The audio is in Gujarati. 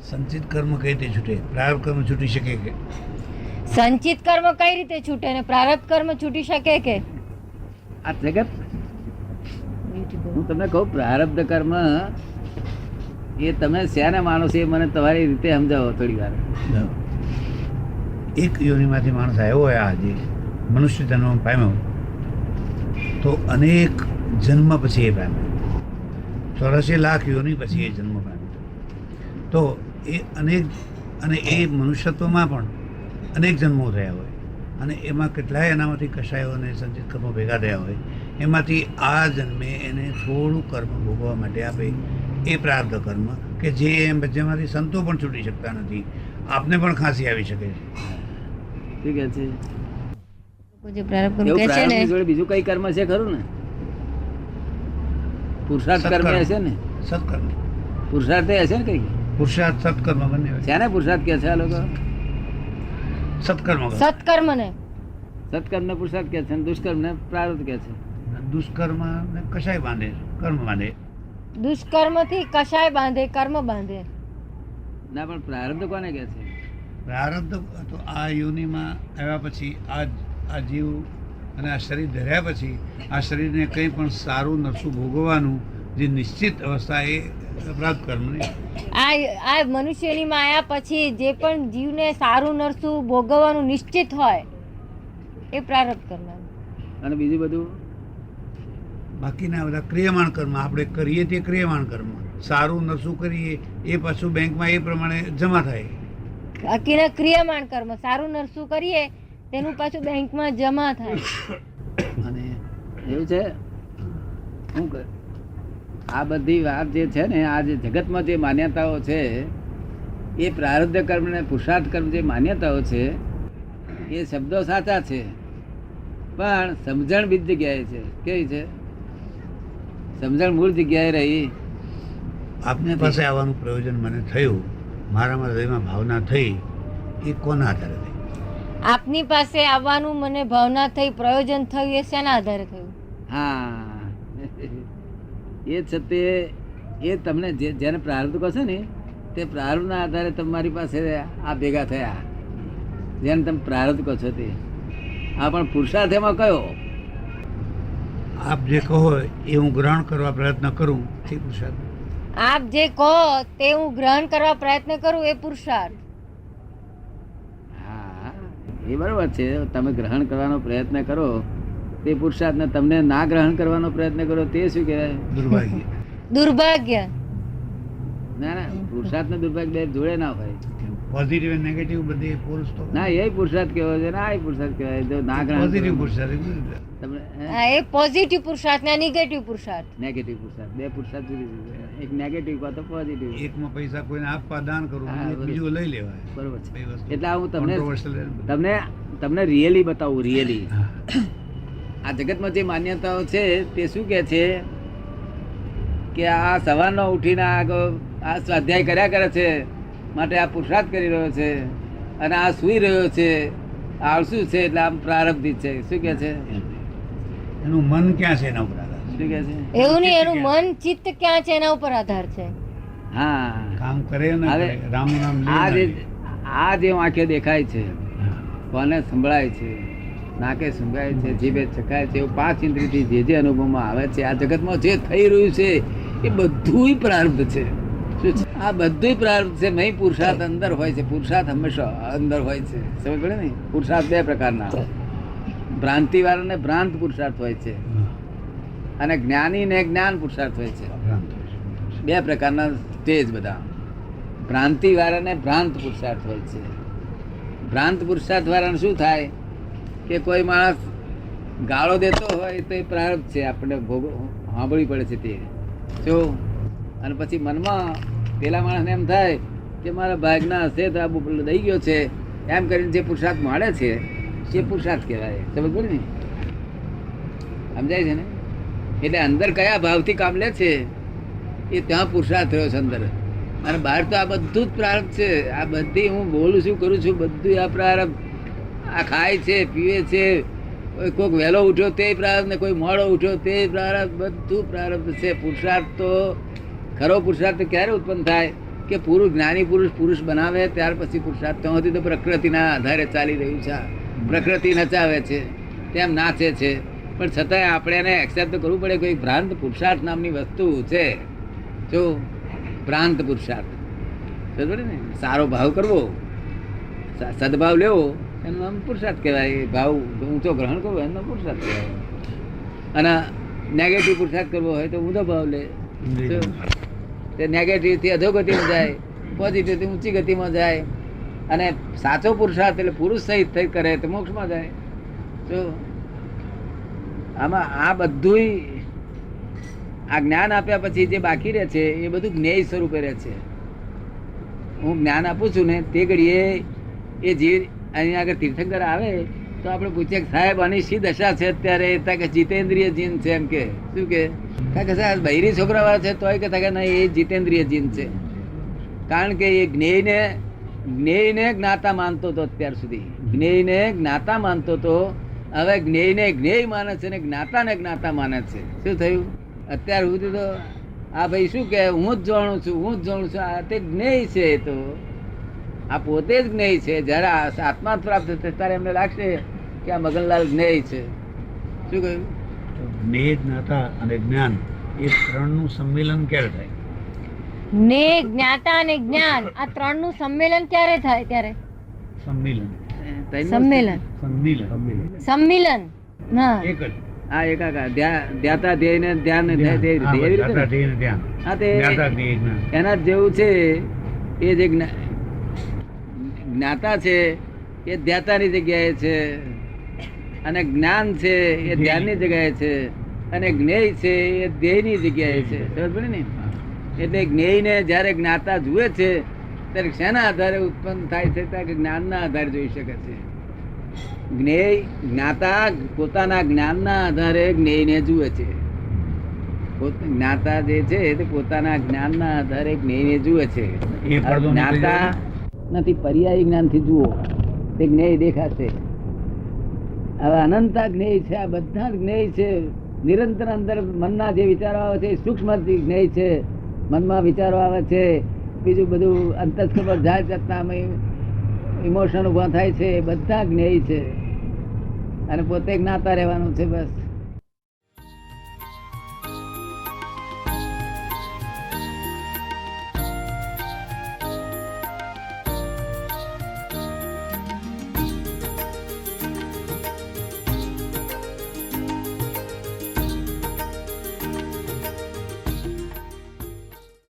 સંચિત કર્મ કઈ રીતે છૂટે? પ્રારબ્ધ કર્મ છૂટી શકે કે? સંચિત કર્મ કઈ રીતે છૂટે ને પ્રારબ્ધ કર્મ છૂટી શકે કે? આ જગત, હું તમને કહું, પ્રારબ્ધ કર્મ એ તમે શેને માનો છો એ મને તમારી રીતે સમજાવો થોડી વાર. એક યોનિમાંથી માણસ આવ્યો હોય, આજે મનુષ્ય જન્મ પામ્યો તો અનેક જન્મ પછી એ પામ્યો, 84 લાખ યોનિ પછી એ જન્મ પામ્યો. તો એ અનેક, અને એ મનુષ્યત્વમાં પણ અનેક જન્મો થયા હોય, અને એમાં કેટલાય એનામાંથી કશાયો અને સંચિત કર્મો ભેગા થયા હોય, એમાંથી આ જન્મે એને થોડું કર્મ ભોગવવા માટે આપે એ પ્રારબ્ધ કર્મ, કે જે જેમાંથી સંતો પણ છૂટી શકતા નથી. આપને પણ ખાંસી આવી શકે છે. શું કહે છે? જે પ્રારબ્ધ કર્મ એવું કહે છે ને, પ્રારબ્ધની જોડે બીજું કઈ કર્મ છે ખરું ને? પુરુષાર્થ કર્મ હશે ને? સત્કર્મ, પુરુષાર્થ હશે ને કઈ? પુરુષાર્થ સત્કર્મ બંને હોય. છે ને પુરુષાર્થ કે છે આ લોકો? સત્કર્મ કરે. સત્કર્મ ને સત્કર્મ ને પુરુષાર્થ કે છે, દુષ્કર્મ ને પ્રારબ્ધ કે છે. દુષ્કર્મ ને કશાય બાંધે, કર્મ બાંધે. દુષ્કર્મ થી કશાય બાંધે, કર્મ બાંધે. ના, પણ પ્રારબ્ધ કોને કે છે? પ્રારબ્ધ તો આ યોનિમાં આવ્યા પછી, આ જીવ અને આ શરીર ધર્યા પછી આ શરીરને કંઈ પણ સારું નરસું ભોગવવાનું જે નિશ્ચિત અવસ્થા, એ પ્રારબ્ધ કર્મ નહીં. આ મનુષ્યનીમાં આયા પછી જે પણ જીવને સારું નરસું ભોગવવાનું નિશ્ચિત હોય એ પ્રારબ્ધ કર્મ. અને બીજું બધું બાકીના બધા ક્રિયમાણ કર્મ આપણે કરીએ તે ક્રિયમાણ કર્મ. સારું નરસું કરીએ એ પાછું બેંકમાં એ પ્રમાણે જમા થાય. બાકીના ક્રિયામાણ કર્મ, સારું નરસું કરીએ તેનું પાછું બેંકમાં જમા થાય. અને એવું છે, શું કર, આ બધી વાત જે છે ને, આ જે જગતમાં જે માન્યતાઓ છે એ પ્રારબ્ધ કર્મ ને પુરુષાર્થ કર્મ જે માન્યતાઓ છે એ શબ્દો સાચા છે, પણ સમજણ બીજી જગ્યાએ છે. કેવી છે? સમજણ મૂળ જગ્યાએ રહી. આપની પાસે આવવાનું પ્રયોજન મને થયું, મારામાં હૃદયમાં ભાવના થઈ, એ કોના આધારે થઈ? આપની પાસે આવવાનું મને ભાવના થઈ, પ્રયોજન થયું, એ શેના આધારે થયું? હા, એ છે તે, એ તમને જેને પ્રારબ્ધ કહો છો ને, તે પ્રારબ્ધના આધારે તમારી પાસે આ ભેગા થયા, જેને તમે પ્રારબ્ધ કહો છો તે. આ પણ પુરુષાર્થ એમાં કયો? આપ જે કહો એ હું ગ્રહણ કરવા પ્રયત્ન કરું, એ પુરુષાર્થ. આપ જે કહો તે હું ગ્રહણ કરવા પ્રયત્ન કરું, એ પુરુષાર્થ. હા, એ બરોબર છે. તમે ગ્રહણ કરવાનો પ્રયત્ન કરો તે પુરુષાર્થ, ને તમને ના ગ્રહણ કરવાનો પ્રયત્ન કરો તે શું કહેવાય? દુર્ભાગ્ય. દુર્ભાગ્ય. ના ના, પુરુષાર્થ ને દુર્ભાગ્ય બે જોડે ના હોય. પોઝિટિવ અને નેગેટિવ બધી પુરુષ તો ના, એ પુરુષાર્થ કહેવો છે, ના એ પુરુષાર્થ કહેવાય. જો ના ગ્રહણ પોઝિટિવ કરવાનું. પુરુષાર્થ. તમને હા, એ પોઝિટિવ પુરુષાર્થ ને નેગેટિવ પુરુષાર્થ. નેગેટિવ પુરુષાર્થ, બે પુરુષાર્થ જુદી જુદી. એક નેગેટિવ કાં તો પોઝિટિવ. એકમાં પૈસા કોઈને આપવા દાન કરવું, હા, બરોબર. બીજું લઈ લેવાય. બરોબર છે. બે વસ્તુ એટલે હું તમને controversial છે. તમને તમને રિયલી બતાવું. રિયલી આ જગતમાં જે માન્યતાઓ છે તે શું કે છે કે આ સવારનો ઉઠીને આ સ્વાધ્યાય કર્યા કરે છે, માટે આ પુરુષાર્થ કરી રહ્યો છે, અને આ સૂઈ રહ્યો છે, આળસુ છે, એટલે આમ પ્રારબ્ધિત છે. શું કે છે? એનું મન ક્યાં છે એના ઉપર આધાર. શું કે છે? એવું નહીં, એનું મન ચિત્ત ક્યાં છે એના ઉપર આધાર છે. હા, કામ કરે ને હવે કરે, રામનું નામ લે આ ના જે લે. આંખે દેખાય છે, હા. કોને સંભળાય છે, નાકે સંભળાય છે, જીભે ચખાય છે, એવું 5 ઇન્દ્રિયથી જે અનુભવમાં આવે છે, આ જગતમાં જે થઈ રહ્યું છે એ બધું પ્રારબ્ધ છે. શું છે? આ બધું પ્રારબ્ધ છે. નહીં, પુરુષાર્થ અંદર હોય છે. પુરુષાર્થ હંમેશા અંદર હોય છે. સમજ પડે ને? પુરુષાર્થ બે પ્રકારના, ભ્રાંતિ વાળા ને ભ્રાંત પુરુષાર્થ હોય છે, અને જ્ઞાની ને જ્ઞાન પુરુષાર્થ હોય છે. બે પ્રકારના સ્ટેજ બધા. ભ્રાંતિ વાળા ને ભ્રાંત પુરુષાર્થ હોય છે. ભ્રાંત પુરુષાર્થ વાળાને શું થાય કે કોઈ માણસ ગાળો દેતો હોય તો એ પ્રારબ્ધ છે, આપણે સાંભળવી પડે છે તે. શું? અને પછી મનમાં પેલા માણસને એમ થાય કે મારા ભાગના હશે તો આ દઈ ગયો છે, એમ કરીને જે પુરુષાર્થ મળે છે એ પુરુષાર્થ કહેવાય. સમજ પડે ને? સમજાય છે ને? એટલે અંદર કયા ભાવથી કામ લે છે એ ત્યાં પુરુષાર્થ થયો છે અંદર. અને બહાર તો આ બધું જ પ્રારબ્ધ છે. આ બધી હું બોલું છું, કરું છું, બધું આ પ્રારબ્ધ. આ ખાય છે, પીવે છે, કોઈક વહેલો ઉઠ્યો તે પ્રારબ્ધ, ને કોઈ મોડો ઉઠ્યો તે પ્રારબ્ધ, બધું પ્રારબ્ધ છે. પુરુષાર્થ તો ખરો પુરુષાર્થ ક્યારે ઉત્પન્ન થાય કે જ્ઞાની પુરુષ બનાવે ત્યાર પછી પુરુષાર્થ. તો સુધી તો પ્રકૃતિના આધારે ચાલી રહ્યું છે. પ્રકૃતિ નચાવે છે, તેમ નાચે છે, પણ છતાંય આપણે એને એક્સેપ્ટ કરવું પડે. કોઈ ભ્રાંત પુરુષાર્થ નામની વસ્તુ છે. જો ભ્રાંત પુરુષાર્થ, સમજો ને, સારો ભાવ કરવો, સદભાવ લેવો, એનું નામ પુરુષાર્થ કહેવાય. ભાવ ઊંચો ગ્રહણ કરવો એનો પુરુષાર્થ કહેવાય. અને નેગેટિવ પુરુષાર્થ કરવો હોય તો ઊંધો ભાવ લે. તે નેગેટિવ થી અધોગતિમાં જાય, પોઝિટિવ થી ઊંચી ગતિમાં જાય. અને સાચો પુરુષાર્થ એટલે પુરુષ સહિત થઈ કરે તો મોક્ષમાં જાય. તો આમાં આ બધુંય આ જ્ઞાન આપ્યા પછી જે બાકી રહે છે એ બધું જ્ઞેય સ્વરૂપે રહે છે. હું જ્ઞાન આપું છું ને તે ઘડીએ એ જે અહીંયા આગળ તીર્થંકર આવે તો આપણે પૂછીએ કે સાહેબ આની શી દશા છે અત્યારે? કે જીતેન્દ્રિય જીન છે. એમ કે શું કે સાહેબ બૈરી છોકરા વાળા છે તોય કે નહીં, એ જીતેન્દ્રિય જીન છે. કારણ કે એ જ્ઞેયને જ્ઞાતા માનતો હતો અત્યાર સુધી. જ્ઞેયને જ્ઞાતા માનતો હતો. હવે જ્ઞેયને જ્ઞેય માને છે ને જ્ઞાતાને જ્ઞાતા માને છે. શું થયું? અત્યાર સુધી તો આ ભાઈ શું કે હું જ જાણું છું. આ તે જ્ઞેય છે. તો આ પોતે જ જ્ઞેય છે. જયારે આત્મા પ્રાપ્ત થશે ત્યારે એમને લાગશે કે આ મગનલાલ જ્ઞેય છે. શું કહ્યું? જ્ઞેય, જ્ઞાતા અને જ્ઞાન એ ત્રણનું સંમેલન ક્યારે થાય? ને જ્ઞાતા અને જ્ઞાન આ ત્રણનું સંમેલન ક્યારે થાય? ત્યારે સંમેલન હા, એક જ. હા, એકાકાર ધ્યાતા ધ્યેય ને ધ્યાન ને એના જેવું છે. એ જે જ્ઞાતા છે એ ધ્યાતાની જગ્યાએ છે, અને જ્ઞાન છે એ ધ્યાનની જગ્યાએ છે, અને જ્ઞેય છે એ ધ્યેયની જગ્યાએ છે. સમજ પડી ને? એટલે જ્ઞેયને જયારે જ્ઞાતા જુએ છે ત્યારે શેના આધારે ઉત્પન્ન થાય છે? કે જ્ઞાનના આધારે જોઈ શકે છે. જ્ઞાતા પોતાના જ્ઞાનના આધારે જ્ઞેયને જુએ છે. જ્ઞાતા જે છે તે પોતાના જ્ઞાનના આધારે જ્ઞેયને જુએ છે. જ્ઞાતા નથી, પર્યાયી જ્ઞાનથી જુઓ તે જ્ઞેય દેખાશે. હવે અનંતા જ્ઞેય છે. આ બધા જ્ઞેય છે. નિરંતર અંદર મનના જે વિચારો આવે છે સૂક્ષ્મ જ્ઞેય છે. મનમાં વિચારો આવે છે, બીજું બધું અંતસ્કર જાય જતા ઇમોશન ઉભા થાય છે, બધા જ્ઞેય છે. અને પોતે જ્ઞાતા રહેવાનું છે. બસ.